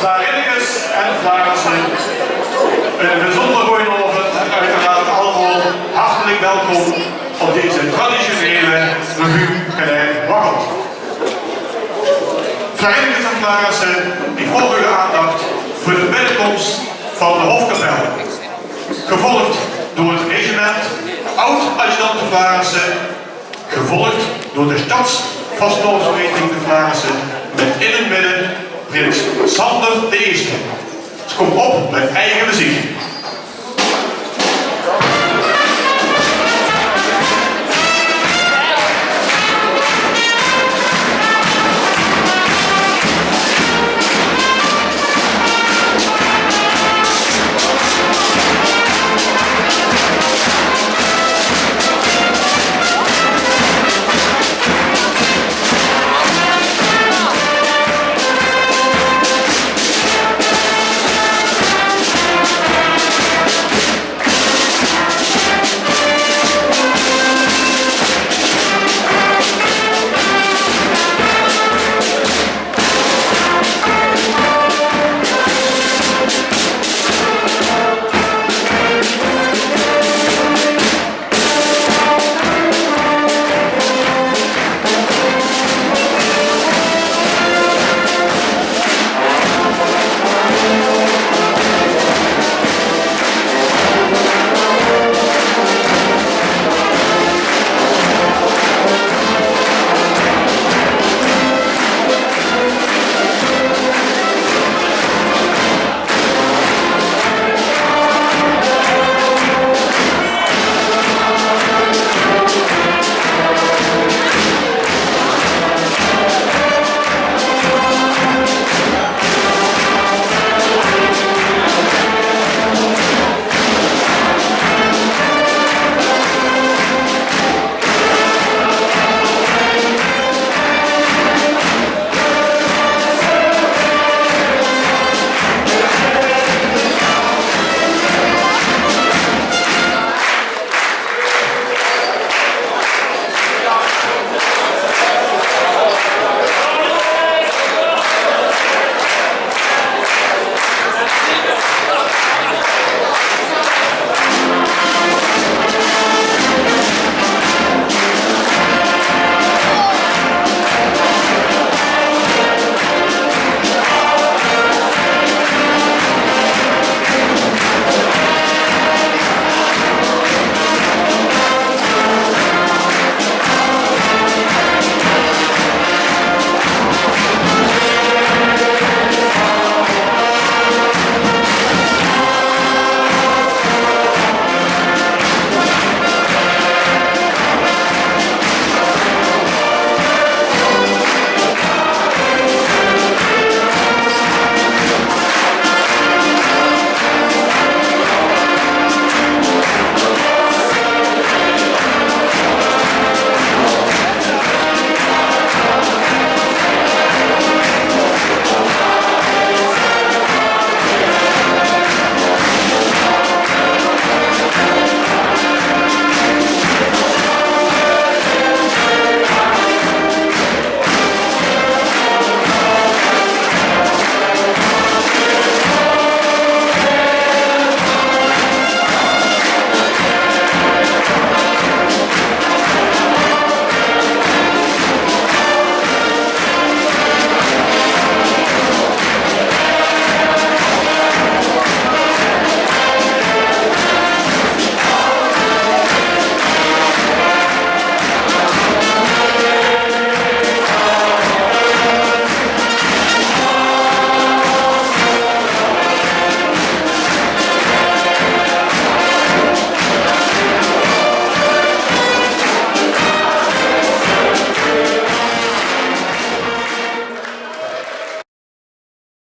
Vlarinnekes en Vlarensen, met een bijzonder goeie oven en uiteraard allemaal hartelijk welkom op deze traditionele revue geleid wakkelt. Vlarinnekes en Vlarensen, ik volg uw aandacht voor de binnenkomst van de Hofkapel, gevolgd door het regiment Oud-Adjudant de Vlarensen, gevolgd door de stadsvastloosvereniging de Vlarensen met in het midden Prins Sander I. Dus kom op met eigen muziek.